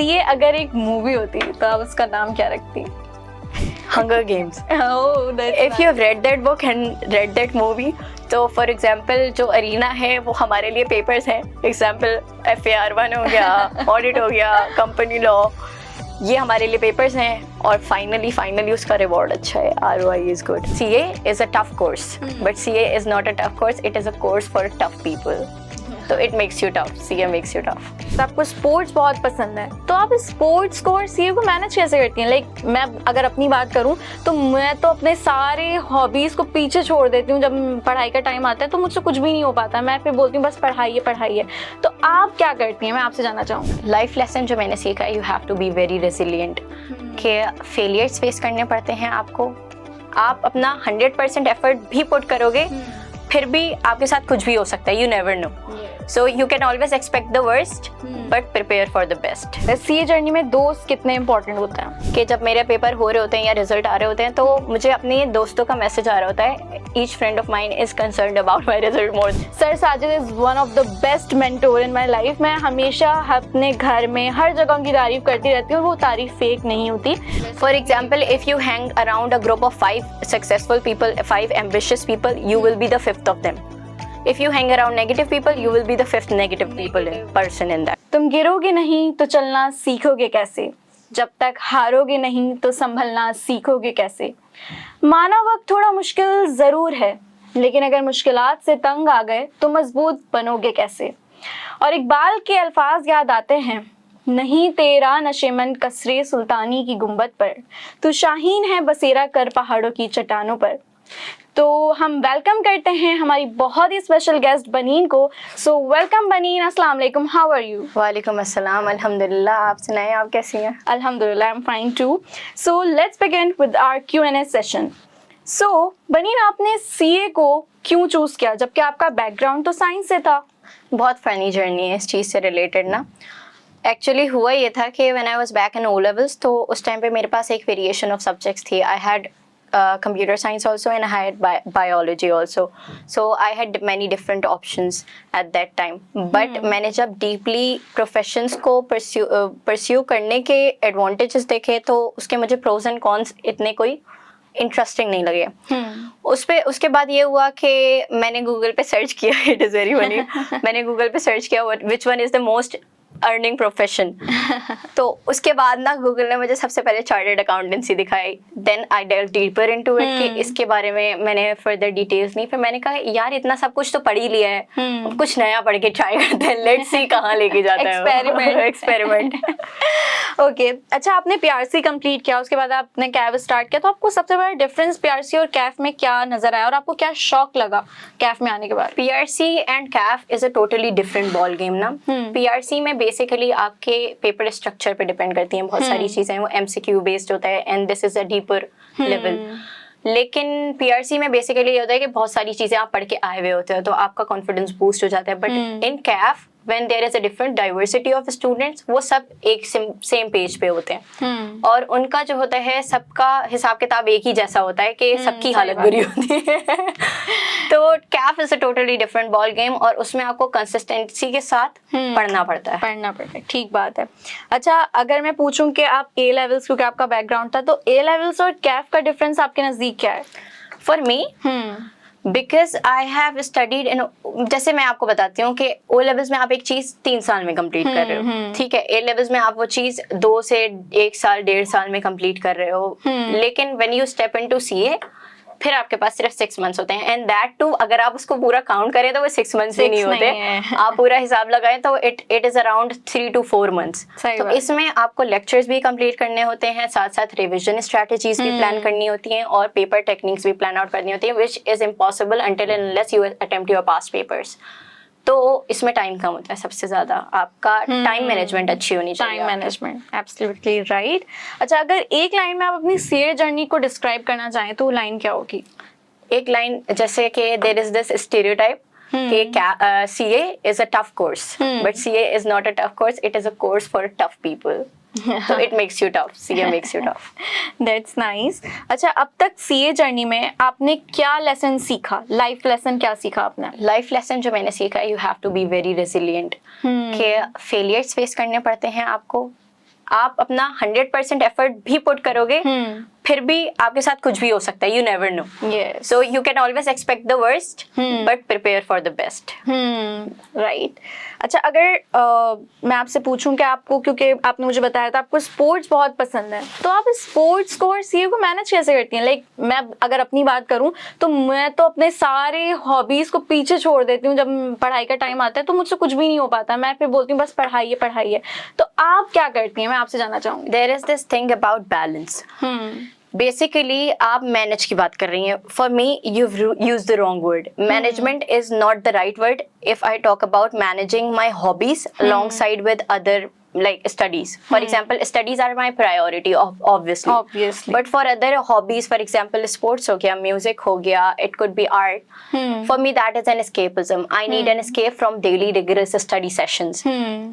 CA अगर एक movie होती तो आप उसका नाम क्या रखती? Hunger games. Oh, that's if you have read that book and read that movie, तो फॉर एग्जाम्पल जो अरीना है वो हमारे लिए पेपर्स हैं। एग्जाम्पल FAR1 हो गया, ऑडिट हो गया, कंपनी लॉ, ये हमारे लिए पेपर्स हैं। और फाइनली उसका रिवॉर्ड अच्छा है, ROI is good. CA is a tough course, but CA is not a tough course, it is a course for tough people. तो it makes you tough, CA makes you tough. आपको sports बहुत पसंद है, तो आप sports को और CA को मैनेज कैसे करती हैं? लाइक मैं अगर अपनी बात करूं तो मैं तो अपने सारे हॉबीज़ को पीछे छोड़ देती हूँ। जब पढ़ाई का टाइम आता है तो मुझसे कुछ भी नहीं हो पाता, मैं फिर बोलती हूँ बस पढ़ाई है। तो आप क्या करती हैं, मैं आपसे जानना चाहूँगी। लाइफ लेसन जो मैंने सीखा, you have to be very resilient, कि फेलियर्स फेस करने पड़ते हैं आपको। आप अपना 100% एफर्ट भी पुट करोगे, फिर भी आपके साथ कुछ भी हो सकता है, you never know. So you can always expect the worst but prepare for the best. CA journey में दोस्त कितने इंपॉर्टेंट होते हैं? कि जब मेरे पेपर हो रहे होते हैं या रिजल्ट आ रहे होते हैं, तो मुझे अपने दोस्तों का मैसेज आ रहा होता है, each friend of mine is concerned about my result more. Sir Sajid is one of the best mentor in my life. मैं हमेशा अपने घर में हर जगह उनकी तारीफ करती रहती हूँ, वो तारीफ फेक नहीं होती। For example, if you hang around a group of 5 successful people, 5 ambitious people, you will be the 5th of them. If you hang around negative people, you will be the 5th negative person in that. तुम गिरोगे नहीं तो चलना सीखोगे कैसे, जब तक हारोगे नहीं तो संभलना सीखोगे कैसे। माना वक्त थोड़ा मुश्किल ज़रूर है, लेकिन अगर मुश्किलात से तंग आ गए तो मजबूत बनोगे कैसे। और इकबाल के अल्फाज याद आते हैं, नहीं तेरा नशेमन कसरे सुल्तानी की गुंबद पर, तू शाहीन है बसेरा कर पहाड़ों की चट्टानों पर। तो हम वेलकम करते हैं हमारी बहुत ही स्पेशल गेस्ट बनीन को। सो वेलकम बनीन, अस्सलाम वालेकुम, हाउ आर यू? वालेकुम अस्सलाम, अल्हम्दुलिल्लाह। आप सुनाएं, आप कैसी हैं? अल्हम्दुलिल्लाह, I am fine too. So let's begin with our Q&A session. So Baneen, आपने सीए को क्यों चूज़ किया, जबकि आपका बैकग्राउंड तो साइंस से था? बहुत फ़नी जर्नी है इस चीज़ से रिलेटेड ना। एक्चुअली हुआ ये था कि when I was back in O levels, तो उस टाइम पे मेरे पास एक वेरिएशन ऑफ सब्जेक्ट्स थी। I had computer science also, and I had biology also, so I had many different options at that time. But मैंने जब deeply professions को pursue करने के advantages देखे, तो उसके मुझे pros and cons इतने कोई इंटरेस्टिंग नहीं लगे। उसके बाद ये हुआ कि मैंने गूगल पे सर्च किया, इट इज़ वेरी फनी, मैंने गूगल पे सर्च किया which one is the most earning profession. तो उसके बाद ना गूगल ने मुझे सबसे पहले चार्टर्ड अकाउंटेंसी दिखाई। Then I delve deeper into it कि इसके बारे में मैंने फर्दर डिटेल्स नहीं। फिर मैंने कहा यार इतना सब कुछ तो पढ़ ही लिया है, अब कुछ नया पढ़ के ट्राई करते हैं, लेट्स सी कहाँ लेके जाता है एक्सपेरिमेंट। ओके, अच्छा, आपने PRC कंप्लीट किया, उसके बाद आपने कैफ स्टार्ट किया, तो आपको सबसे बड़ा डिफरेंस PRC और कैफ में क्या नजर आया और आपको क्या शौक लगा कैफ में आने के बाद? PRC and Kaif is a totally different ball game ना। PRC में बेसिकली आपके पेपर स्ट्रक्चर पे डिपेंड करती हैं बहुत सारी चीजें, वो MCQ बेस्ड होता है and this is a deeper level. लेकिन PRC में बेसिकली ये होता है कि बहुत सारी चीजें आप पढ़ के आए हुए होते हो, तो आपका कॉन्फिडेंस बूस्ट हो जाता है। But in Kaif when there is a different diversity of students, वो सब एक सेम पेज पे होते हैं और उनका जो होता है सबका हिसाब किताब एक ही जैसा होता है कि सबकी हालत बुरी होती है। तो Kaif is a totally different ball game और उसमें आपको कंसिस्टेंसी के साथ पढ़ना पड़ता है। ठीक बात है। अच्छा, अगर मैं पूछूं कि आप A levels, क्योंकि आपका बैकग्राउंड था, तो A levels और कैफ का डिफरेंस आपके नजदीक क्या है? For me because I have studied in, जैसे मैं आपको बताती हूँ कि O levels में आप एक चीज़ 3 साल में कंप्लीट कर रहे हो, ठीक है। A levels में आप वो चीज़ 2 से 1 साल 1.5 साल में कंप्लीट कर रहे हो। लेकिन when you step into CA, फिर आपके पास सिर्फ 6 मंथ्स होते हैं एंड दैट टू अगर आप उसको पूरा काउंट करें तो वो 6 मंथ्स ही नहीं होते। आप पूरा हिसाब लगाएं तो it is around 3 to 4 months. तो इसमें आपको लेक्चर्स भी कंप्लीट करने होते हैं, साथ साथ रिविजन स्ट्रेटजीज भी प्लान करनी होती हैं और पेपर टेक्निक्स भी प्लान आउट करनी होती है, which is impossible until and unless you attempt your past papers. तो इसमें टाइम कम होता है सबसे ज्यादा, आपका टाइम मैनेजमेंट अच्छी होनी चाहिए। Time management, absolutely right. अच्छा, अगर एक लाइन में आप अपनी सीए जर्नी को डिस्क्राइब करना चाहें तो लाइन क्या होगी? एक लाइन जैसे कि देयर इज दिस स्टीरियोटाइप कि CA is a tough course, but CA is not a tough course, it is a course for tough people. So it makes you tough, CA makes you tough. That's nice. अच्छा, अब तक CA journey में आपने क्या lesson सीखा, life lesson क्या सीखा आपने? लाइफ लेसन जो मैंने सीखा, you have to be very resilient, कि फेलियर्स फेस करने पड़ते हैं आपको, आप अपना 100% एफर्ट भी पुट करोगे, फिर भी आपके साथ कुछ भी हो सकता है, you never know. Yes. So you can always expect the worst but prepare for the best. Right. अच्छा, अगर मैं आपसे पूछूं कि आपको, क्योंकि आपने मुझे बताया था आपको स्पोर्ट्स बहुत पसंद है, तो आप स्पोर्ट्स को और सीए को मैनेज कैसे करती हैं? लाइक मैं अगर अपनी बात करूं तो मैं तो अपने सारे हॉबीज को पीछे छोड़ देती हूँ. जब पढ़ाई का टाइम आता है तो मुझसे कुछ भी नहीं हो पाता, मैं फिर बोलती हूँ बस पढ़ाई है. तो आप क्या करती हैं, मैं आपसे जानना चाहूंगी. There is this thing about balance. Basically आप मैनेज की बात कर रही हैं. For me you use the wrong word. Management is not the right word. If I talk about managing my hobbies alongside with other like studies, for example, studies are my priority obviously, but for other hobbies, for example, sports हो गया, music हो गया, it could be art, for me that is an escapism. I need an escape from daily rigorous study sessions.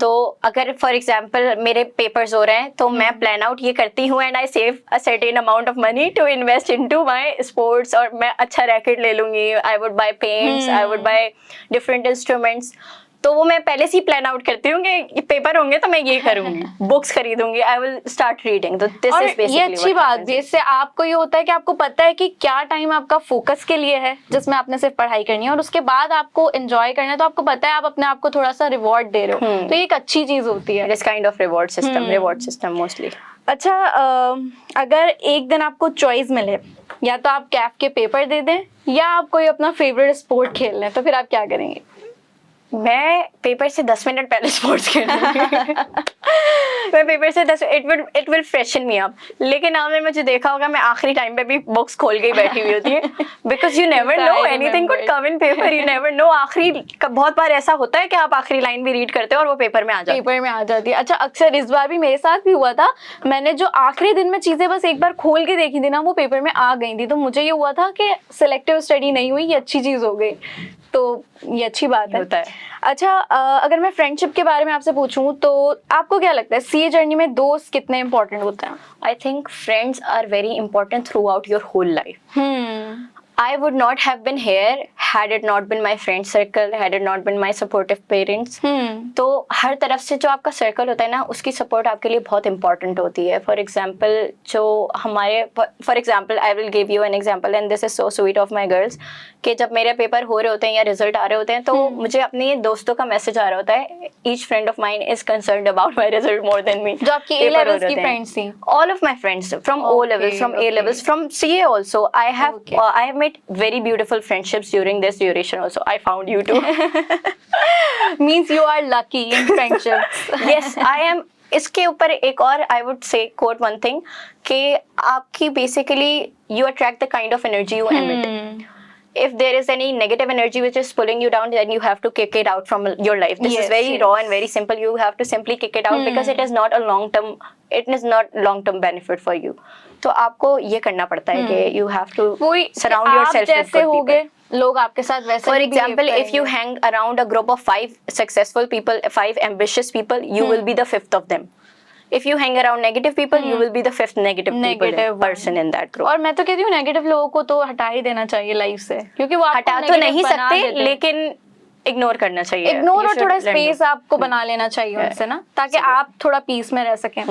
तो अगर for example मेरे papers हो रहे हैं तो मैं plan out ये करती हूँ and I save a certain amount of money to invest into my sports, और मैं अच्छा racket ले लूंगी, I would buy paints, I would buy different instruments. तो वो मैं पहले से ही प्लान आउट करती हूँ कि पेपर होंगे तो मैं ये करूंगी, बुक्स खरीदूंगी, आई विल स्टार्ट रीडिंग. तो दिस इज बेसिकली ये अच्छी बात भी. इससे आपको ये होता है कि आपको पता है कि क्या टाइम आपका फोकस के लिए है जिसमें आपने सिर्फ पढ़ाई करनी है, और उसके बाद आपको एंजॉय करना है, तो आपको पता है आप अपने आप को थोड़ा सा रिवॉर्ड दे रहे हो. तो ये एक अच्छी चीज होती है. This kind of reward system mostly. अच्छा, अगर एक दिन आपको चॉइस मिले, या तो आप कैफ के पेपर दे दें या आप कोई अपना फेवरेट स्पोर्ट खेल लें, तो फिर आप क्या करेंगे? मैं पेपर से 10 मिनट पहले स्पोर्ट्स खेलूंगी. मैं पेपर से it will freshen me up. लेकिन आपने मुझे देखा होगा मैं आखिरी टाइम पे भी बुक्स खोल के ही बैठी हुई होती है, because you never know anything could come in paper. You never know. आखिरी बहुत बार ऐसा होता है कि आप आखिरी लाइन भी रीड करते हो और वो पेपर में आ जाती है. अच्छा, अक्सर इस बार भी मेरे साथ भी हुआ था. मैंने जो आखिरी दिन में चीजें बस एक बार खोल के देखी थी ना, वो पेपर में आ गई थी. तो मुझे ये हुआ था कि सिलेक्टिव स्टडी नहीं हुई, ये अच्छी चीज हो गई. तो ये अच्छी बात है. होता है. अच्छा, अगर मैं फ्रेंडशिप के बारे में आपसे पूछूं तो आपको क्या लगता है सीए जर्नी में दोस्त कितने इंपॉर्टेंट होते हैं? I think friends are very important throughout your whole life. I would not have been here had it not been my friend circle, had it not been my supportive parents. तो हर तरफ से जो आपका circle होता है ना, उसकी support आपके लिए बहुत इंपॉर्टेंट होती है. फॉर एग्जाम्पल जो हमारे, for example I will give you an example and this is so sweet of my girls, कि जब मेरे पेपर हो रहे होते हैं या रिजल्ट आ रहे होते हैं तो मुझे अपने दोस्तों का मैसेज आ रहा होता है, each friend of mine is concerned about my result more than me. जो आपकी ए लेवल्स की फ्रेंड्स थी? All of my friends from O levels, from A levels, from CA also. I have made very beautiful friendships during this duration also. I found you too. Means you are lucky in friendships. Yes, I am. इसके ऊपर एक और I would say quote one thing कि आपकी basically you attract the kind of energy you emit. If there is any negative energy which is pulling you down, then you have to kick it out from your life. This is very raw and very simple. You have to simply kick it out because it is not a long term. It is not long term benefit for you. तो आपको ये करना पड़ता है कि you have to surround yourself with good people. लोग आपके साथ वैसे. For example, if you hang around a group of 5 successful people, 5 ambitious people, you will be the 5th of them. If you hang around negative people, you will be the 5th negative person in that group. और मैं तो कहती हूँ negative लोगों को तो हटा ही देना चाहिए लाइफ से, क्योंकि वो हटा तो नहीं सकते, लेकिन इग्नोर करना चाहिए. इग्नोर और थोड़ा स्पेस आपको बना लेना चाहिए उनसे ना, ताकि आप थोड़ा पीस में रह सकें.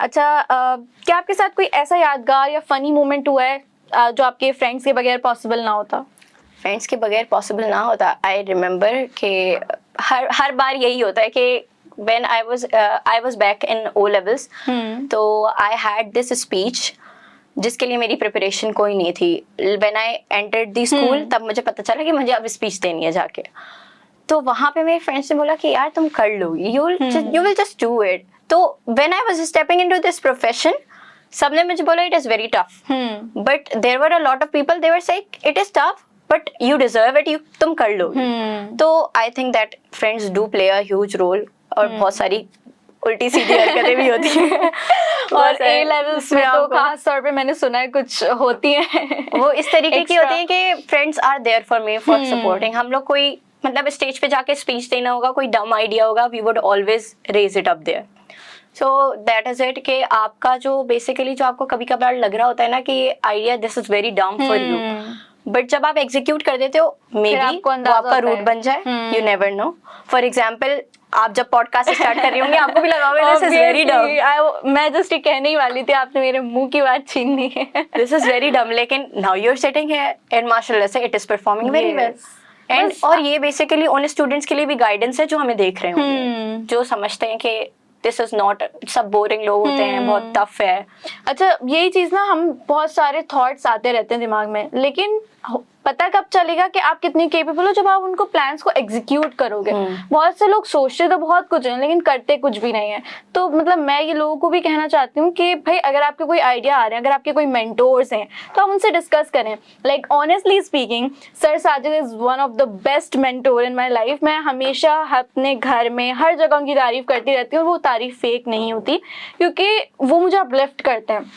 अच्छा, क्या आपके साथ कोई ऐसा यादगार या फनी मोमेंट हुआ है जो आपके फ्रेंड्स के बगैर पॉसिबल ना होता? फ्रेंड्स के बगैर पॉसिबल ना होता. आई रिमेम्बर कि हर बार यही होता है कि when I was back in O levels, तो I had this speech जिसके लिए मेरी प्रिपरेशन कोई नहीं थी. When I entered the school, तब मुझे पता चला कि मुझे अब स्पीच देनी है जाके. तो वहाँ पे मेरे फ्रेंड्स ने बोला कि यार तुम कर लोगी, you will just do it. तो when I was stepping into this profession, सबने मुझे बोला it is very tough, but there were a lot of people, they were saying it is tough but you deserve it, तुम कर लोगी. तो I think that friends do play a huge role. और बहुत सारी उल्टी सीधी हरकतें भी होती हैं. और ए लेवल्स में तो खास तौर पे मैंने सुना है कुछ होती हैं. वो इस तरीके की होती हैं कि friends are there for me for supporting. हम लोग कोई मतलब स्टेज पे जाके स्पीच देना होगा, कोई डम आइडिया होगा, we would always raise it up there. So that is it कि आपका जो बेसिकली जो आपको कभी कभार लग रहा होता है ना कि आइडिया दिस इज वेरी डम फॉर यू, बट जब आप एग्जीक्यूट कर देते हो मे बी आपको वो अंदाजा आपका होता रूट है। बन जाए, you never know. For example आप जब पॉडकास्ट स्टार्ट कर रही होंगी आपको भी लगा होगा दिस इज वेरी डम, मैं जस्ट ये कहने ही वाली थी, आपने मेरे मुंह की बात छीन ली है। दिस इज वेरी डम, लेकिन now you are sitting here and माशाल्लाह से it is performing very well. Yes. And बस- और ये बेसिकली उन स्टूडेंट्स के लिए भी गाइडेंस है जो हमें देख रहे होंगे, जो समझते हैं कि दिस इज नॉट, सब बोरिंग लोग होते हैं, बहुत टफ है। अच्छा, यही चीज ना, हम बहुत सारे थॉट्स आते रहते हैं दिमाग में, लेकिन पता कब चलेगा कि आप कितनी केपेबल हो? जब आप उनको प्लान्स को एग्जीक्यूट करोगे। बहुत से लोग सोचते तो बहुत कुछ है लेकिन करते कुछ भी नहीं है। तो मतलब मैं ये लोगों को भी कहना चाहती हूँ कि भाई अगर आपके कोई आइडिया आ रहे हैं, अगर आपके कोई मेंटोर्स हैं तो आप उनसे डिस्कस करें। Like honestly speaking, sir Sajid is one of the best mentor in my life. मैं हमेशा अपने घर में हर जगह उनकी तारीफ करती रहती हूँ और वो तारीफ फेक नहीं होती, क्योंकि वो मुझे अपलिफ्ट करते हैं।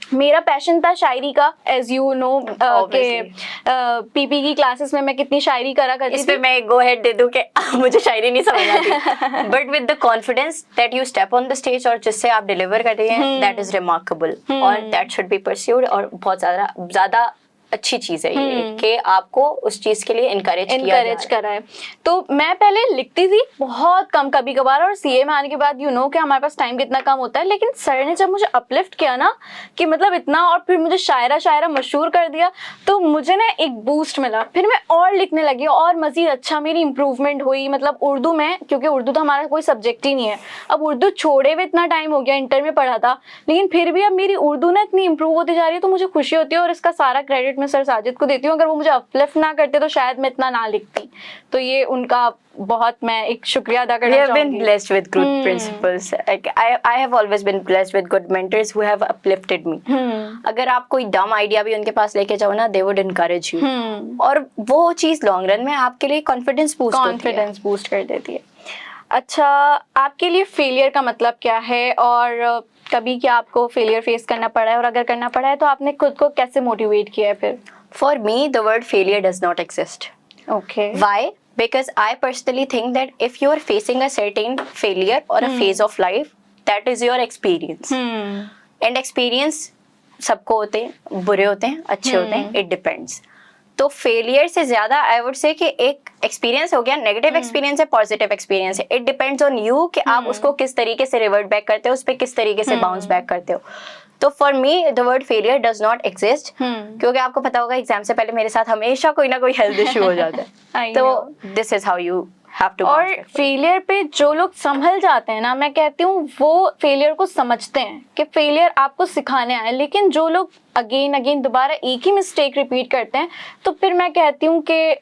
मेरा पैशन था शायरी का, एज यू नो के पीपी की क्लासेस में मैं कितनी शायरी करा करती इस थी। पे मैं एक गो हेड दे दूं कि मुझे शायरी नहीं समझ आती, but with the confidence that you step on the stage और जिससे आप डिलीवर कर रही हैं, दैट इज रिमार्केबल और दैट शुड बी परस्यूड। और बहुत ज्यादा अच्छी चीज है ये कि आपको उस चीज के लिए इनकरेज करा है। तो मैं पहले लिखती थी बहुत कम, कभी कभार, और सीए में आने के बाद यू नो कि हमारे पास टाइम कितना कम होता है। लेकिन सर ने जब मुझे अपलिफ्ट किया ना कि मतलब इतना, और फिर मुझे शायरा मशहूर कर दिया, तो मुझे ना एक बूस्ट मिला। फिर मैं और लिखने लगी और मजीद अच्छा मेरी इंप्रूवमेंट हुई। मतलब उर्दू में, क्योंकि उर्दू तो हमारा कोई सब्जेक्ट ही नहीं है, अब उर्दू छोड़े हुए इतना टाइम हो गया, इंटर में पढ़ा था, लेकिन फिर भी अब मेरी उर्दू ना इतनी इंप्रूव होती जा रही है, तो मुझे खुशी होती है। और इसका सारा क्रेडिट मैं सर साजिद को देती हूँ। अगर वो मुझे अपलिफ्ट ना करते तो शायद मैं इतना ना लिखती। तो ये उनका बहुत मैं एक शुक्रिया अदा करना We have been चाहूंगी। blessed with good principals. Like, I have always been blessed with good mentors who have uplifted me. अगर आप कोई डम आइडिया भी उनके पास लेके जाओ ना, they would encourage you. और वो चीज लॉन्ग रन में आपके लिए कॉन्फिडेंस बूस्ट कर देती है। अच्छा, आपके लिए फेलियर का मतलब क्या है, और कभी क्या आपको फेलियर फेस करना पड़ा है, और अगर करना पड़ा है तो आपने खुद को कैसे मोटिवेट किया है फिर? For me, the word failure does not exist. Okay. Why? Because I personally think that if you are facing a certain failure or a phase of life, that is your experience. And experience सबको होते हैं, बुरे होते हैं, अच्छे होते हैं, it depends. तो फेलियर से ज्यादा आई वुड से कि एक एक्सपीरियंस हो गया, नेगेटिव एक्सपीरियंस है, पॉजिटिव एक्सपीरियंस है, इट डिपेंड्स ऑन यू कि आप उसको किस तरीके से रिवर्ट बैक करते हो, उस पर किस तरीके से बाउंस बैक करते हो। तो for me the word failure does not exist, क्योंकि आपको पता होगा एग्जाम से पहले मेरे साथ हमेशा कोई ना कोई हेल्थ इश्यू हो जाता है। I तो know. This is how you have to. और फेलियर पे जो लोग संभल जाते हैं ना, मैं कहती हूँ वो फेलियर को समझते हैं कि फेलियर आपको सिखाने आए। लेकिन जो लोग अगेन दोबारा एक ही मिस्टेक रिपीट करते हैं, तो फिर मैं कहती हूँ कि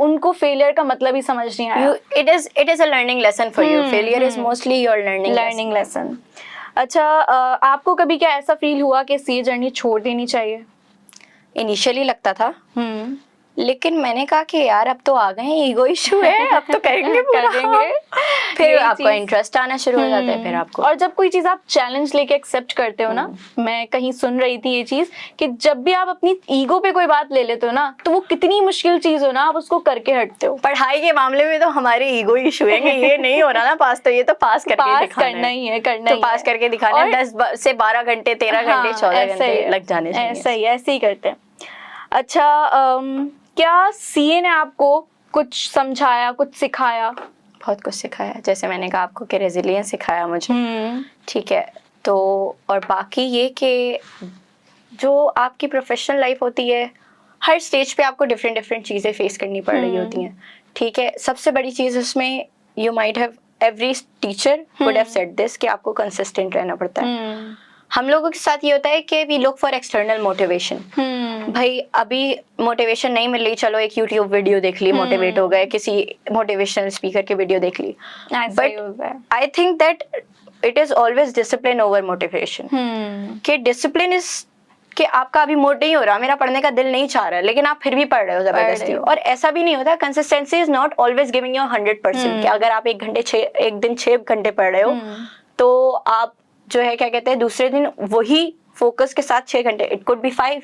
उनको फेलियर का मतलब ही समझ नहीं आया। It is a learning lesson for you. Failure is mostly your learning lesson. अच्छा, आपको कभी क्या ऐसा फील हुआ कि सीए जर्नी छोड़ देनी चाहिए? इनिशियली लगता था, लेकिन मैंने कहा कि यार अब तो आ गए, ईगो इशू है, अब तो करेंगे पूरा। फिर आपका इंटरेस्ट आना शुरू हो जाता है फिर आपको। और जब कोई चीज आप चैलेंज लेके एक्सेप्ट करते हो ना, मैं कहीं सुन रही थी ये चीज कि जब भी आप अपनी ईगो पे कोई बात ले लेते हो ना, तो वो कितनी मुश्किल चीज हो ना, आप उसको करके हटते हो। पढ़ाई के मामले में तो हमारे ईगो इशू है कि ये नहीं हो रहा ना पास, तो ये तो पास करके दिखाना करना ही है, तो पास करके दिखाना है। 10 से 12 घंटे, 13 घंटे, 14 घंटे लग जाने चाहिए। ऐसे ही करते हैं। अच्छा, क्या सीए ने आपको कुछ समझाया, कुछ सिखाया? बहुत कुछ सिखाया, जैसे मैंने कहा आपको कि रेजिलियंस सिखाया मुझे, ठीक है। तो और बाकी ये कि जो आपकी प्रोफेशनल लाइफ होती है, हर स्टेज पे आपको डिफरेंट चीज़ें फेस करनी पड़ रही होती हैं, ठीक है। सबसे बड़ी चीज़ उसमें, you might have, every teacher would have said this, कि आपको कंसिस्टेंट रहना पड़ता है। हम लोगों के साथ ये होता है कि we look for external motivation. भाई अभी मोटिवेशन नहीं मिल रही, चलो एक यूट्यूब वीडियो देख ली, मोटिवेट हो गए, किसी मोटिवेशनल स्पीकर की वीडियो देख ली। But I think that it is always discipline over motivation. कि डिसिप्लिन इज कि आपका अभी मूड नहीं हो रहा, मेरा पढ़ने का दिल नहीं चाह रहा, लेकिन आप फिर भी पढ़ रहे हो जबरदस्ती। और ऐसा भी नहीं होता, consistency is not always giving you 100%। कि अगर आप एक दिन 6 घंटे पढ़ रहे हो, तो आप जो है क्या कहते हैं, दूसरे दिन वही फोकस के साथ 6 घंटे, it could be 5,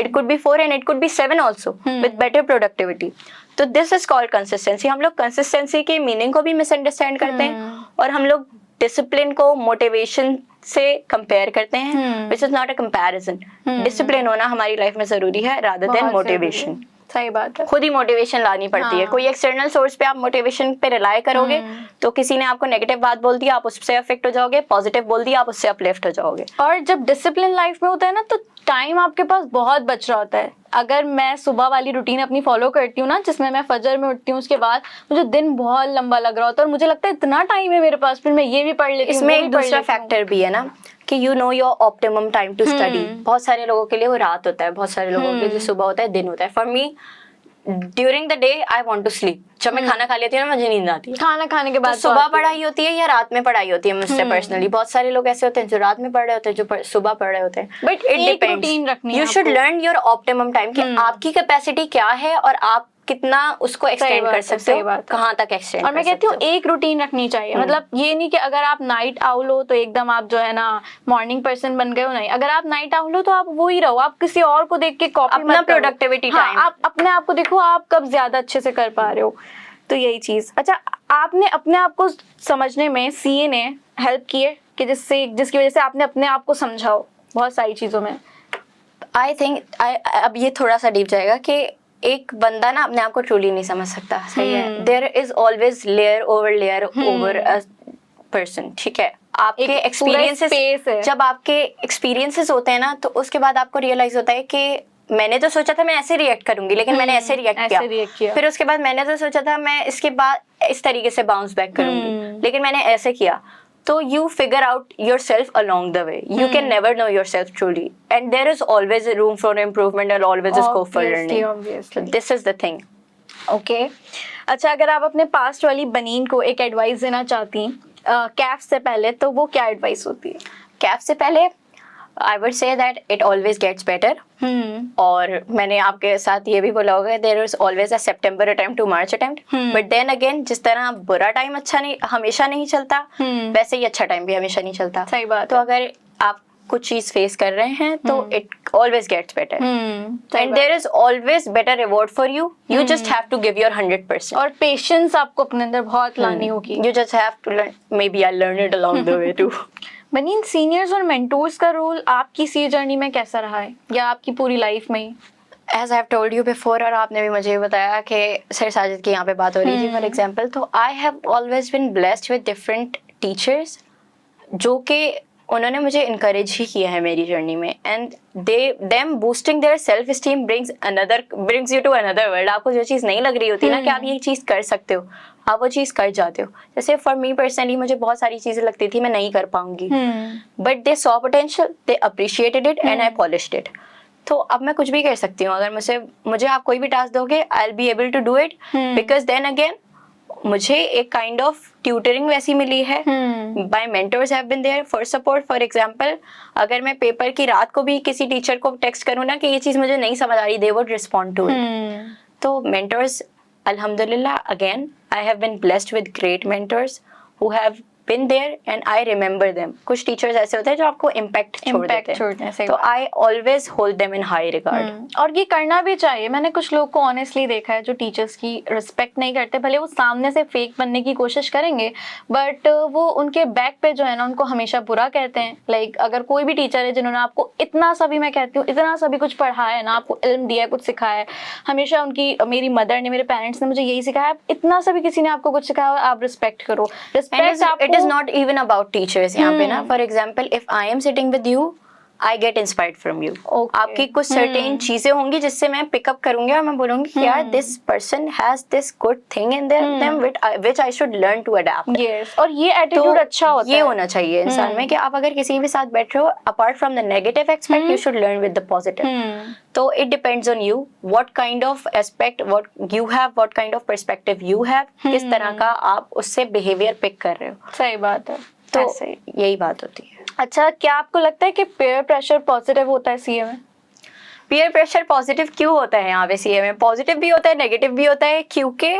it could be 4 and it could be 7 also with better productivity. तो दिस इज कॉल्ड कंसिस्टेंसी। हम लोग कंसिस्टेंसी के मीनिंग को भी मिसअंडरस्टैंड करते हैं, और हम लोग डिसिप्लिन को मोटिवेशन से कंपेयर करते हैं, which is not a comparison. Discipline होना हमारी लाइफ में जरूरी है रादर देन बहुत मोटिवेशन। जरूरी है। सही बात है। खुद ही मोटिवेशन लानी पड़ती है। हाँ। कोई एक्सटर्नल सोर्स पे आप मोटिवेशन पे रिलाई करोगे तो किसी ने आपको नेगेटिव बात बोल दिया आप उससे अफेक्ट हो जाओगे, पॉजिटिव बोल दिया आप उससे अपलिफ्ट हो जाओगे। और जब डिसिप्लिन लाइफ में होता है ना तो टाइम आपके पास बहुत बच रहा होता है। अगर मैं सुबह वाली रूटीन अपनी फॉलो करती हूँ ना, जिसमें मैं फजर में उठती हूँ, उसके बाद मुझे दिन बहुत लंबा लग रहा होता है और मुझे लगता है इतना टाइम है मेरे पास, फिर मैं ये भी पढ़ लेती हूँ। इसमें वो एक भी पढ़ दूसरा लेती हूँ। फैक्टर भी है ना कि you know your optimum time to study. बहुत सारे लोगों के लिए वो रात होता है, बहुत सारे लोगों के लिए जो सुबह होता है दिन होता है। For me during the day I want to sleep. जब मैं खाना खा लेती हूँ ना मुझे नींद आती है। खाना खाने के तो बाद सुबह पढ़ाई होती है या रात में पढ़ाई होती है मुझसे पर्सनली। बहुत सारे लोग ऐसे होते हैं जो रात में पढ़ रहे होते हैं, जो सुबह पढ़ रहे होते हैं। बट एक routine रखनी है यू शुड आपको। लर्न योर ऑप्टिमम टाइम कि आपकी कैपेसिटी क्या है और आप कितना उसको एक्सटेंड बात कर है, सकते सही हो, बात है। कहाँ तक एक्सटेंड और मैं कहती हूँ एक रूटीन रखनी चाहिए। मतलब ये नहीं कि अगर आप नाइट आउल हो तो एकदम आप जो है ना मॉर्निंग पर्सन बन गए हो, नहीं। अगर आप नाइट आउल हो तो आप वो ही रहो, आप किसी और को देख के कॉपी अपना मत करो। productivity हाँ, time। आप अपने आप को देखो आप कब ज्यादा अच्छे से कर पा रहे हो। तो यही चीज। अच्छा, आपने अपने आप को समझने में सीए ने हेल्प की है कि जिसकी वजह से आपने अपने आप को समझा हो बहुत सारी चीजों में? आई थिंक अब ये थोड़ा सा डीप जाएगा कि एक बंदा ना अपने आप को ट्रूली नहीं समझ सकता। सही है। There is always layer over a person. ठीक है। आपके एक पूरा एक्सपीरियंसेस space है। जब आपके एक्सपीरियंसेस होते हैं ना तो उसके बाद आपको रियलाइज होता है कि मैंने तो सोचा था मैं ऐसे रिएक्ट करूंगी लेकिन मैंने ऐसे रिएक्ट किया। फिर उसके बाद मैंने तो सोचा था मैं इसके बाद इस तरीके से बाउंस बैक करूंगी लेकिन मैंने ऐसे किया। तो you figure out yourself along the way. You can never know yourself truly, and there is always a room for improvement and always a scope for learning. So this is the thing. Okay. अच्छा, अगर आप अपने past वाली बनीन को एक advice देना चाहती कैफ से पहले तो वो क्या एडवाइस होती है? कैफ से पहले I would say that it always gets better. और मैंने आपके साथ ये भी बोला होगा there is always a September attempt to March attempt. But then again जिस तरह बुरा टाइम अच्छा नहीं हमेशा नहीं चलता वैसे ही अच्छा टाइम भी हमेशा नहीं चलता। सही बात। तो अगर आप कुछ चीज फेस कर रहे हैं तो it always gets better. And there is always better reward for you. You just have to give your 100%. और पेशेंस आपको अपने अंदर बहुत लानी होगी। You just have to learn. Maybe I learned it along the way too. Baneen, seniors और mentors का role आपकी सीए जर्नी में कैसा रहा है या आपकी पूरी लाइफ में ही? As I've told you before और आपने भी मुझे बताया कि सर साजिद की यहाँ पे बात हो रही थी फॉर एग्जाम्पल। तो I have always been blessed with different teachers जो कि उन्होंने मुझे इनकरेज ही किया है मेरी जर्नी में। And them boosting their self esteem brings you to another world. आपको जो चीज़ नहीं लग रही होती ना कि आप ये चीज़ कर सकते हो आप वो चीज़ कर जाते हो। जैसे फॉर मी पर्सनली मुझे बहुत सारी चीज़ें लगती थी मैं नहीं कर पाऊंगी but they saw potential, they appreciated it and I polished it. तो अब मैं कुछ भी कर सकती हूँ। अगर मुझे आप कोई भी टास्क दोगे I will be able to do it because then again मुझे एक काइंड ऑफ ट्यूटरिंग वैसी मिली है। My mentors have been there for support. For example अगर मैं पेपर की रात को भी किसी टीचर को टेक्स्ट करूँ ना कि ये चीज़ मुझे नहीं समझ आ रही, they would respond to it. तो मेंटर्स अल्हम्दुलिल्लाह again I have been blessed with great mentors who have been there and I remember them. कुछ टीचर्स ऐसे होते हैं जो आपको इम्पैक्ट छोड़ देते हैं तो I always hold them in high regard. और ये करना भी चाहिए। मैंने कुछ लोग को ऑनेस्टली देखा है जो टीचर्स की रिस्पेक्ट नहीं करते, भले वो सामने से फेक बनने की कोशिश करेंगे बट वो उनके बैक पे जो है ना उनको हमेशा बुरा कहते हैं। लाइक अगर कोई भी टीचर है जिन्होंने आपको इतना सा भी, मैं कहती हूँ इतना सा भी कुछ पढ़ाया है ना, आपको इल्म दिया है, कुछ सिखाया है, हमेशा मेरी मदर ने, मेरे पेरेंट्स ने मुझे यही सिखाया, इतना सा भी किसी ने आपको कुछ सिखाया आप रिस्पेक्ट करो। रिस्पेक्ट आपको is not even about teachers यहाँ पे ना। For example, if I am sitting with you, I get inspired from you. Okay. आपकी कुछ certain चीजें होंगी जिससे मैं pick up करूँगी और मैं बोलूँगी कि यार this person has this good thing in them which I should learn to adapt. Yes. और ये attitude अच्छा होता है। ये होना चाहिए इंसान में कि आप अगर किसी के साथ बैठ रहे हो apart from the negative aspect you should learn with the positive. तो it depends on you what kind of aspect what you have, what kind of perspective you have, किस तरह का आप उससे behavior pick कर रहे हो। सही बात है। तो यही बात होती है। अच्छा, क्या आपको लगता है कि पेयर प्रेशर पॉजिटिव होता है सीए में? पीयर प्रेशर पॉजिटिव क्यों होता है यहाँ पे सीए में? पॉजिटिव भी होता है नेगेटिव भी होता है क्योंकि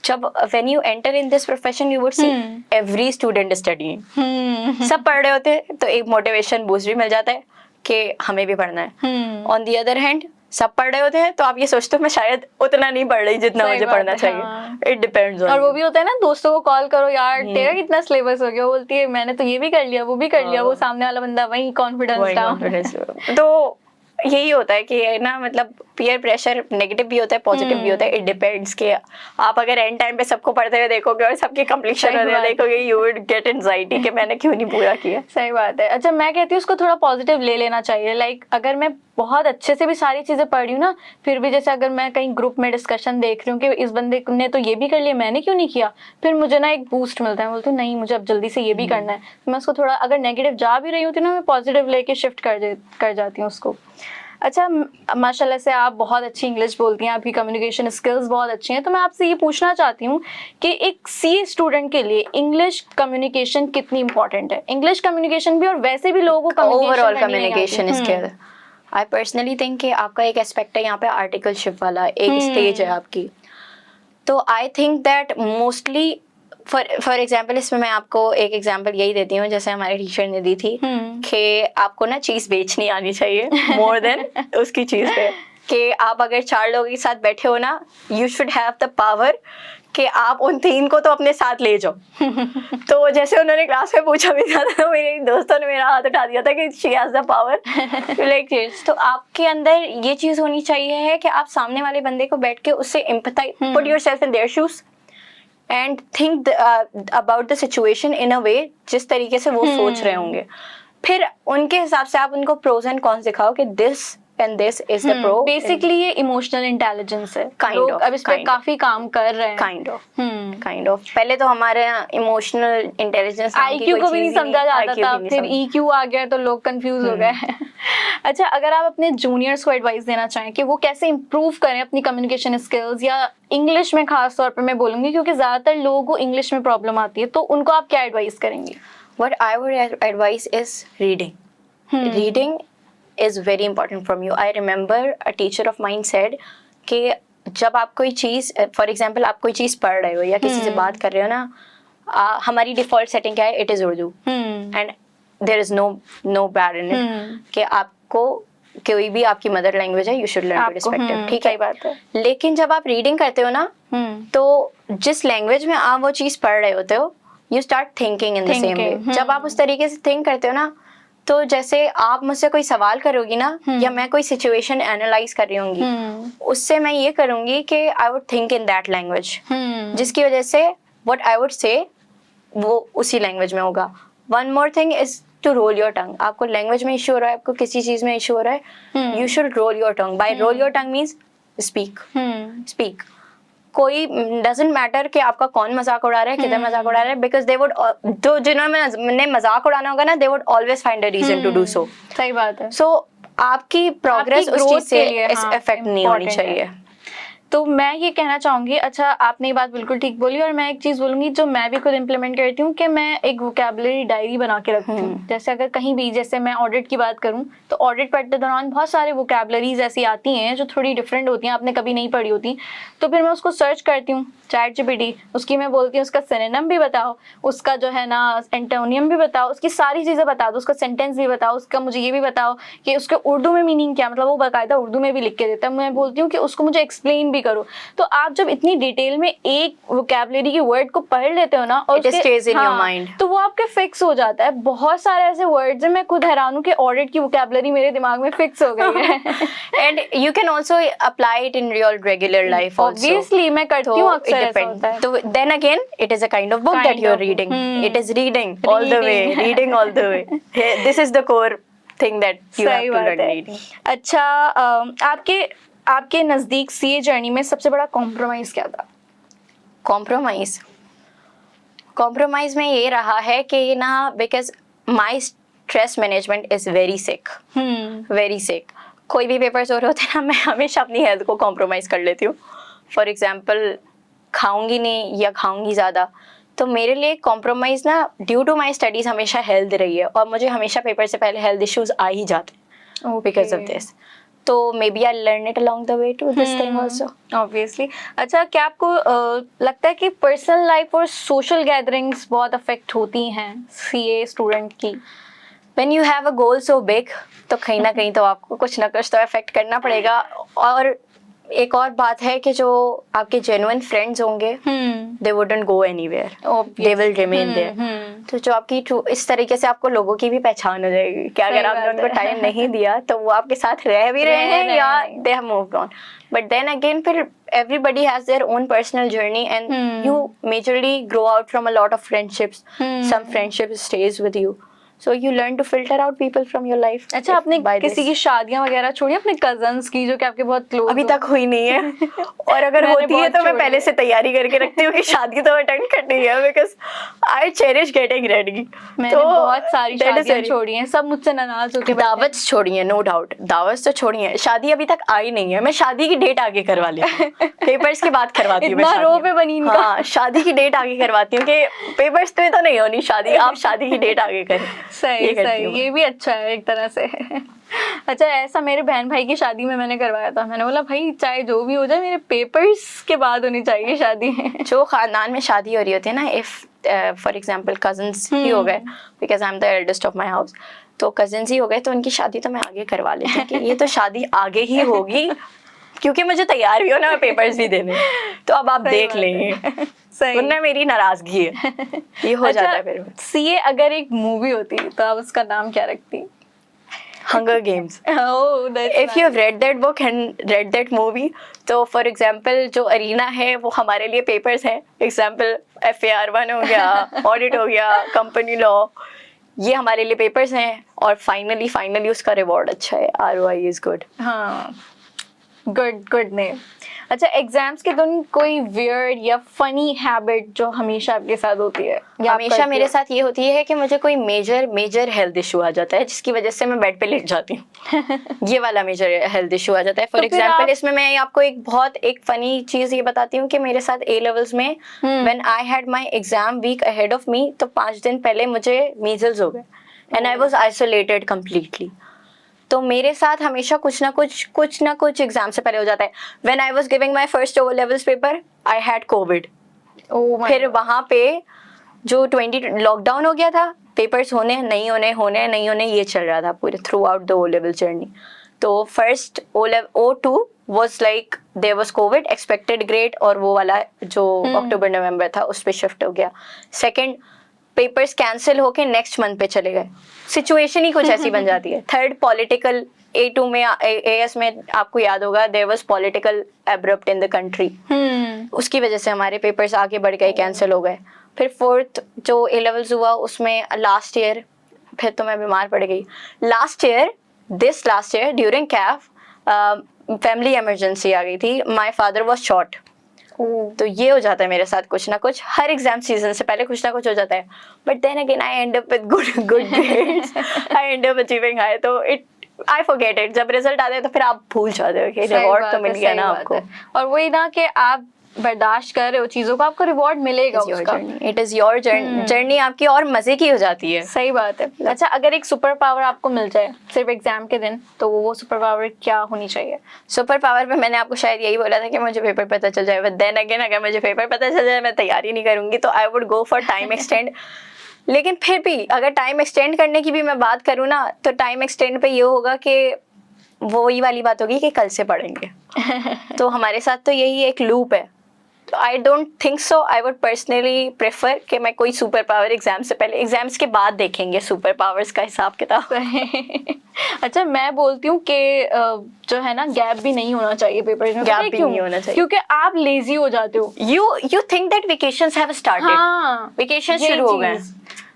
जब when you enter in this profession you would see every student studying. सब पढ़ रहे होते हैं तो एक मोटिवेशन बूस्ट भी मिल जाता है कि हमें भी पढ़ना है। ऑन द अदर हैंड सब पढ़ रहे होते हैं तो आप ये सोचते हो मैं शायद उतना नहीं पढ़ रही जितना सही मुझे बात पढ़ना है, चाहिए. हाँ. इट डिपेंड्स ऑन और वो भी होता है ना, दोस्तों को कॉल करो यार तेरा हम्म. कितना सिलेबस हो गया, वो बोलती है मैंने तो ये भी कर लिया वो भी कर लिया, वो हाँ. सामने वाला बंदा वही कॉन्फिडेंस वही डाउन. confidence. तो यही होता है कि ना मतलब पीयर प्रेशर नेगेटिव भी होता है पॉजिटिव भी होता है. इट डिपेंड्स कि आप अगर एंड टाइम पे सबको पढ़ते हुए देखोगे और सबके कंप्लीशन सही होते हुए बात है. देखोगे यू वुड गेट एंजाइटी कि मैंने क्यों नहीं पूरा किया. सही बात है. अच्छा मैं कहती हूँ उसको थोड़ा पॉजिटिव ले लेना चाहिए. लाइक अगर मैं बहुत अच्छे से भी सारी चीजें पढ़ रही हूँ ना, फिर भी जैसे अगर मैं कहीं ग्रुप में डिस्कशन देख रही हूँ कि इस बंदे ने तो ये भी कर लिया मैंने क्यों नहीं किया, फिर मुझे ना एक बूस्ट मिलता है. बोलती हूँ नहीं मुझे अब जल्दी से ये भी करना है. तो मैं उसको थोड़ा अगर नेगेटिव जा भी रही हूँ तो ना मैं पॉजिटिव लेके शिफ्ट कर जाती हूँ उसको. अच्छा माशाल्लाह से आप बहुत अच्छी इंग्लिश बोलती हैं, आपकी कम्युनिकेशन स्किल्स बहुत अच्छी हैं. तो मैं आपसे ये पूछना चाहती हूँ कि एक सीए स्टूडेंट के लिए इंग्लिश कम्युनिकेशन कितनी इंपॉर्टेंट है. इंग्लिश कम्युनिकेशन भी और वैसे भी लोगों को overall communication skill. I personally think कि आपका एक एस्पेक्ट है यहाँ पे आर्टिकलशिप वाला, एक स्टेज है आपकी. तो आई think that mostly for example इसमें मैं आपको एक एग्जाम्पल यही देती हूँ जैसे हमारे टीचर ने दी थी कि आपको ना चीज़ बेचनी आनी चाहिए मोर देन उसकी चीज़ पे. कि आप अगर 4 लोगों के साथ बैठे हो ना you should have the power कि आप उन 3 को तो अपने साथ ले जाओ. तो जैसे उन्होंने क्लास में पूछा भी था तो मेरे दोस्तों ने मेरा हाथ उठा दिया था कि she has the power like this. तो आपके अंदर ये चीज़ होनी चाहिए है कि आप सामने वाले बंदे को बैठ के उससे empathise, put yourself in their shoes and think about the situation in a way जिस तरीके से वो सोच रहे होंगे. फिर उनके हिसाब से आप उनको प्रोज एंड कॉन्स दिखाओ कि this and this is the pro. Basically ये इमोशनल इंटेलिजेंस है. Kind लोग of, अब इस पे kind of. काफी काम कर रहे हैं. काइंड ऑफ पहले तो हमारे इमोशनल इंटेलिजेंस आईक्यू को भी नहीं समझा जाता था, फिर ईक्यू आ गया तो लोग कंफ्यूज हो गए. अच्छा अगर आप अपने जूनियर्स को एडवाइस देना चाहें कि वो कैसे इंप्रूव करें अपनी कम्युनिकेशन स्किल्स या इंग्लिश में खास तौर पर मैं बोलूंगी क्योंकि ज्यादातर लोगों को इंग्लिश में प्रॉब्लम आती है, तो उनको आप क्या एडवाइस करेंगे? What I would advise is reading. Reading is very important from you. I remember a teacher of mine said कि जब आप कोई चीज़ फॉर एग्जाम्पल आप कोई चीज़ पढ़ रहे हो या किसी से बात कर रहे हो ना, हमारी डिफॉल्ट सेटिंग क्या है, it is Urdu and there is no bad in it कि आपको कोई भी आपकी मदर लैंग्वेज है you should learn to respect it. ठीक है बात है. लेकिन जब आप रीडिंग करते हो ना तो जिस लैंग्वेज में आप वो चीज़ पढ़ रहे होते हो you start thinking in the same way. जब आप उस तरीके से थिंक करते हो ना तो जैसे आप मुझसे कोई सवाल करोगी ना या मैं कोई सिचुएशन एनालाइज कर रही होंगी उससे मैं ये करूंगी कि I would think in that language जिसकी वजह से व्हाट आई वुड से वो उसी लैंग्वेज में होगा. One more thing is to roll your tongue. आपको लैंग्वेज में इशू हो रहा है, आपको किसी चीज में इशू हो रहा है, you should roll your tongue. By roll your tongue means speak. कोई डजेंट मैटर कि आपका कौन मजाक उड़ा रहा है, किधर मजाक उड़ा रहा है, बिकॉज दे वुड तो जिन्होंने मजाक उड़ाना होगा ना they would always find a reason to do so. सही बात है. सो आपकी प्रोग्रेस उस चीज से इफेक्ट नहीं होनी चाहिए. तो मैं ये कहना चाहूंगी, अच्छा आपने ये बात बिल्कुल ठीक बोली और मैं एक चीज बोलूंगी जो मैं भी खुद इम्प्लीमेंट करती हूँ कि मैं एक वोकैबुलरी डायरी बना के रखती हूँ. जैसे अगर कहीं भी जैसे मैं ऑडिट की बात करूँ तो ऑडिट पढ़ते दौरान बहुत सारे वोकैबुलरीज ऐसी आती हैं जो थोड़ी डिफरेंट होती हैं, आपने कभी नहीं पढ़ी होती. तो फिर मैं उसको सर्च करती हूँ चैट जीपीटी, उसकी मैं बोलती हूँ उसका सिनोनिम भी बताओ, उसका जो है ना एंटोनियम भी बताओ, उसकी सारी चीज़ें बता दो, उसका सेंटेंस भी बताओ, उसका मुझे ये भी बताओ कि उसके उर्दू में मीनिंग क्या, मतलब वो बाकायदा उर्दू में भी लिख के देता है. मैं बोलती हूँ कि उसको मुझे एक्सप्लेन भी करो. तो आप जब इतनी डिटेल में एक वोकैबुलरी की वर्ड को पढ़ लेते हो ना और तो वो आपके फिक्स हो जाता है. बहुत सारे ऐसे वर्ड्स हैं, मैं खुद हैरान हूँ कि ऑडिट की वोकैबुलरी मेरे दिमाग में फिक्स हो गई है. And you can also apply it in your regular life. Obviously मैं करती हूँ अक्सर. So then again, it is a kind of book that you are reading. It is reading all the way, reading all the way. This is the core thing that you have to learn reading. अच्छा आपके नजदीक CA journey में सबसे बड़ा compromise क्या था? Compromise में ये रहा है कि ना because my stress management is very sick. कोई भी पेपर्स हो रहे होते हैं ना मैं हमेशा अपनी हेल्थ को कॉम्प्रोमाइज कर लेती हूँ. फॉर एग्जाम्पल खाऊंगी नहीं या खाऊंगी ज़्यादा, तो मेरे लिए कॉम्प्रोमाइज़ ना ड्यू टू माई स्टडीज़ हमेशा हेल्थ रही है और मुझे हमेशा पेपर से पहले हेल्थ इश्यूज आ ही जाते हैं बिकॉज ऑफ दिस. तो maybe I learn it along the way to this thing also. Obviously. अच्छा क्या आपको लगता है कि पर्सनल लाइफ और सोशल गैदरिंग्स बहुत अफेक्ट होती हैं सीए स्टूडेंट की? when you have a goal so big, तो कहीं ना कहीं तो आपको कुछ ना कुछ तो अफेक्ट करना पड़ेगा. और एक और बात है कि जो आपके जेन्युइन फ्रेंड्स होंगे, they wouldn't go anywhere. They will remain there. तो जो आपकी इस तरीके से आपको लोगों की भी पहचान हो जाएगी कि अगर आपने उनको टाइम नहीं दिया तो वो आपके साथ रह भी रहे हैं या they have moved on. But then again, फिर everybody has their own personal journey and you majorly grow out from a lot of friendships. Some friendships stays with you. So you learn to filter out people from your life. अच्छा, आपने किसी की शादियां वगैरह छोड़ी अपने cousins की जो कि आपके बहुत क्लोज? अभी तक हुई नहीं है. और अगर होती है तो मैं पहले से तैयारी करके रखती हूँ कि शादी तो अटेंड करनी है, because I cherish getting ready. मैंने बहुत सारी शादियां छोड़ी हैं, सब मुझसे नाराज होके. दावत छोड़ी है, नो डाउट, दावत तो छोड़ी है. शादी अभी तक आई नहीं है. मैं शादी की डेट आगे करवा लेती हूँ, पेपर्स के बाद करवाती हूँ. इतना रो पे बनी इनका. हाँ, शादी की डेट आगे करवाती हूँ कि पेपर्स में तो नहीं होनी शादी, आप शादी की डेट आगे करें. सही सही, ये भी अच्छा है एक तरह से. अच्छा, ऐसा मेरे बहन भाई की शादी में मैंने करवाया था. मैंने बोला भाई चाहे जो भी हो जाए मेरे पेपर्स के बाद होनी चाहिए शादी. जो खानदान में शादी हो रही होती है ना, इफ फॉर एग्जांपल कजन्स ही हो गए, because I am the eldest of my house, तो कजन्स ही हो गए तो उनकी शादी तो मैं आगे करवा लेती हूँ कि ये तो शादी आगे ही होगी क्योंकि मुझे तैयार भी होना है, पेपर्स भी देने. तो अब आप देख लेंगे. वरना मेरी नाराजगी है, ये हो जाता है फिर. सीए अगर एक मूवी होती तो आप उसका नाम क्या रखती? Hunger Games. Oh, that's If you have read that book and read that movie, तो for example जो अरीना है वो हमारे लिए पेपर्स हैं. एग्जाम्पल FAR1 हो गया, ऑडिट हो गया, कंपनी लॉ, ये हमारे लिए पेपर्स हैं. और फाइनली उसका रिवॉर्ड अच्छा है. ROI is good. हाँ, गुड नेम. अच्छा, एग्जाम्स के दौरान कोई वियर्ड या फनी हैबिट जो हमेशा आपके साथ होती है? हमेशा मेरे साथ ये होती है कि मुझे कोई मेजर हेल्थ इशू आ जाता है जिसकी वजह से मैं बेड पे लेट जाती हूँ. ये वाला मेजर हेल्थ इशू आ जाता है. फॉर एग्जाम्पल इसमें मैं आपको एक फनी चीज ये बताती हूँ कि मेरे साथ A लेवल्स में when I had my exam week ahead of me, तो 5 दिन पहले मुझे मीजल्स हो गए and I was isolated completely. तो मेरे साथ हमेशा कुछ ना कुछ एग्जाम से पहले हो जाता है. When I was giving my first O levels paper I had Covid. फिर वहाँ पे जो 20 लॉकडाउन हो गया था, पेपर्स होने नहीं होने ये चल रहा था पूरे through out the O level journey. तो first O2 was like there was COVID, expected grade, और वो वाला जो अक्टूबर नवंबर था उस पे शिफ्ट हो गया. सेकंड पेपर्स कैंसिल होके नेक्स्ट मंथ पे चले गए. सिचुएशन ही कुछ ऐसी बन जाती है. थर्ड पॉलिटिकल, A2 में AS में आपको याद होगा there was political abrupt in the country, उसकी वजह से हमारे पेपर्स आगे बढ़ गए, कैंसिल हो गए. फिर फोर्थ जो A लेवल्स हुआ उसमें लास्ट ईयर फिर तो मैं बीमार पड़ गई. Last year during CAF family emergency आ गई थी. My father was shot. तो ये हो जाता है मेरे साथ कुछ ना कुछ. हर एग्जाम सीजन से पहले कुछ ना कुछ हो जाता है. But then again I end up with good grades, I end up achieving high. तो आई फॉरगेट इट. जब रिजल्ट आते हैं तो फिर आप भूल जाते हो कि रिवॉर्ड तो मिल गया ना आपको. और वही ना कि आप बर्दाश्त कर रहे हो चीजों को, आपको रिवॉर्ड मिलेगा उसका. इट इज योर जर्नी आपकी और मजे की हो जाती है. सही बात है. अच्छा, अगर एक सुपर पावर आपको मिल जाए सिर्फ एग्जाम के दिन, तो वो सुपर पावर क्या होनी चाहिए? सुपर पावर पे मैंने आपको शायद यही बोला था कि मुझे पेपर पता चल जाए. बट देन अगेन अगर मुझे पेपर पता चल जाए मैं तैयारी नहीं करूंगी, तो I would go for time extend. लेकिन फिर भी अगर टाइम एक्सटेंड करने की भी मैं बात करूँ ना, तो टाइम एक्सटेंड पे ये होगा कि वही वाली बात होगी कि कल से पढ़ेंगे. तो हमारे साथ तो यही एक लूप है. तो I don't think so. I would personally prefer कि मैं कोई सुपर पावर एग्जाम से पहले, एग्जाम्स के बाद देखेंगे सुपर पावर्स का हिसाब किताब. अच्छा, मैं बोलती हूँ कि जो है ना गैप भी नहीं होना चाहिए पेपर में. गैप भी नहीं होना चाहिए क्योंकि आप लेजी हो जाते हो. You think that vacations have started. Vacation शुरू हो गए,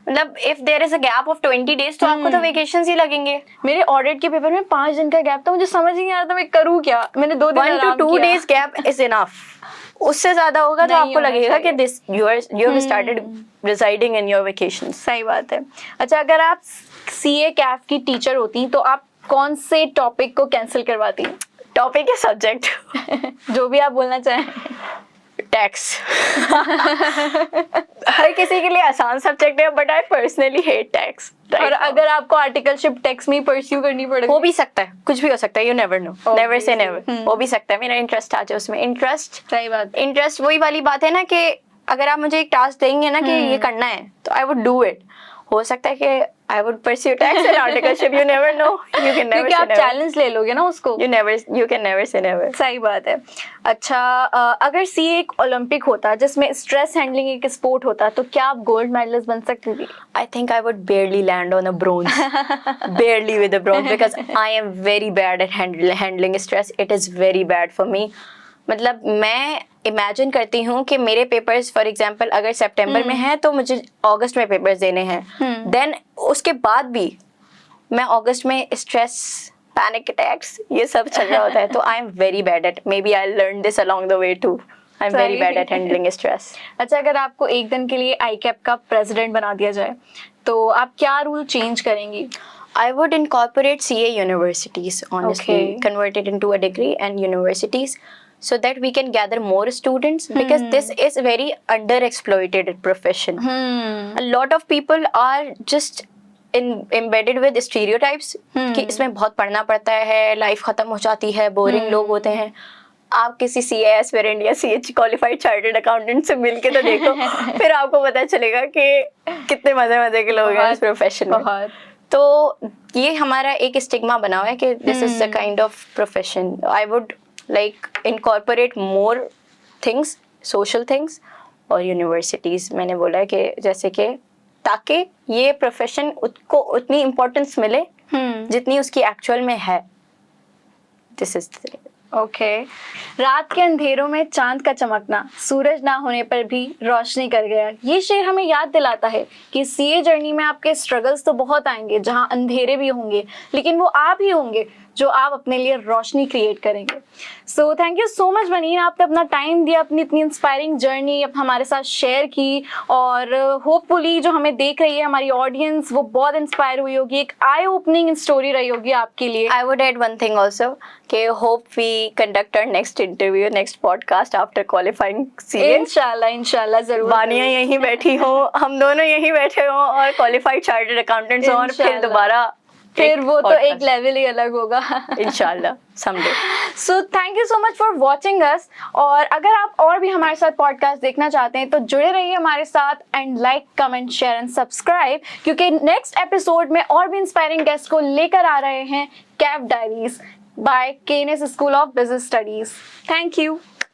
मतलब if there is a gap of 20 days तो आपको तो वेकेशंस ही लगेंगे. मेरे ऑडिट के पेपर में 5 दिन का गैप था. मुझे समझ ही नहीं आ रहा था मैं करूँ क्या. मैंने 2 दिन 1 to 2 days gap is enough. उससे ज्यादा होगा तो आपको लगेगा कि this you have started residing in your vacations. सही बात है. अच्छा, अगर आप सीए कैफ की टीचर होती तो आप कौन से टॉपिक को कैंसिल करवाती? टॉपिक या सब्जेक्ट? जो भी आप बोलना चाहें. टैक्स. हर किसी के लिए आसान सब्जेक्ट है, but I personally hate tax. और अगर आपको आर्टिकलशिप टैक्स में परस्यू करनी पड़े, हो भी सकता है, कुछ भी हो सकता है. You never know, never say never. हो भी सकता है मेरा इंटरेस्ट आ जाए उसमें. इंटरेस्ट, सही बात. इंटरेस्ट वही वाली बात है ना कि अगर आप मुझे एक टास्क देंगे ना कि ये करना है, तो आई वुड डू इट. हो सकता है कि I would pursue tax and articleship. You never know. You can never क्योंकि say आप never. चैलेंज ले लोगे ना उसको. You can never say never. सही बात है. अच्छा, अगर सीए एक ओलंपिक होता जिसमें स्ट्रेस हैंडलिंग एक स्पोर्ट होता तो क्या आप गोल्ड मेडलिस्ट बन सकती थी? I think I would barely land on a bronze. Barely with a bronze because I am very bad at handling stress. It is very bad for me. मतलब मैं इमेजिन करती हूँ कि मेरे पेपर्स फॉर एग्जांपल अगर सितंबर में हैं तो मुझे अगस्त में पेपर्स देने हैं. देन उसके बाद भी मैं अगस्त में स्ट्रेस, पैनिक अटैक्स ये सब चल रहा होता है. तो I am very bad at, maybe I learn this along the way too. I am very bad at handling stress. अच्छा, अगर आपको एक दिन के लिए आईकैप का प्रेसिडेंट बना दिया जाए तो आप क्या रूल चेंज करेंगी? I would incorporate CA universities, honestly, Okay. convert it into a degree and universities so that we can gather more students because this is a very underexploited profession. A lot of people are just embedded with stereotypes कि इसमें बहुत पढ़ना पड़ता है, life खत्म हो जाती है, बोरिंग लोग होते हैं. आप किसी CA एस्पिरेंट या CH क्वालिफाइड चार्टर्ड अकाउंटेंट से मिल के तो देखो, फिर आपको पता चलेगा कि कितने मजे के लोग हैं इस प्रोफेशन में. बहुत. तो ये हमारा एक स्टिग्मा बना हुआ है कि this is the kind of profession. I would like incorporate more things, social things और यूनिवर्सिटीज. मैंने बोला है कि जैसे कि ताकि ये प्रोफेशन को उतनी इम्पोर्टेंस मिले जितनी उसकी एक्चुअल में है. This is okay. रात के अंधेरों में चांद का चमकना, सूरज ना होने पर भी रोशनी कर गया. ये शेर हमें याद दिलाता है कि सीए जर्नी में आपके स्ट्रगल्स तो बहुत आएंगे, जहां अंधेरे भी होंगे, लेकिन वो आप ही होंगे जो आप अपने लिए रोशनी क्रिएट करेंगे. So thank you so much Maneen, आपने अपना टाइम दिया, अपनी इतनी इंस्पायरिंग जर्नी हमारे साथ शेयर की और होपफुली जो हमें देख रही है हमारी ऑडियंस वो बहुत इंस्पायर हुई होगी. एक आई ओपनिंग स्टोरी रही होगी आपके लिए. I would add one thing also कि hope we conduct our next interview, next podcast after qualifying CA. इंशाल्लाह जरूर. वानिया यहीं बैठी हो, हम दोनों यहीं बैठे हो और क्वालिफाइड चार्टर्ड अकाउंटेंट्स हो और फिर इंशाल्लाह. दोबारा फिर वो तो एक लेवल ही अलग होगा. इंशाल्लाह someday. So thank you so much for watching us. और अगर आप और भी हमारे साथ पॉडकास्ट देखना चाहते हैं तो जुड़े रहिए हमारे साथ and like, comment, share and subscribe, क्योंकि नेक्स्ट एपिसोड में और भी इंस्पायरिंग गेस्ट को लेकर आ रहे हैं CAF diaries by Keynes school of business studies. Thank you.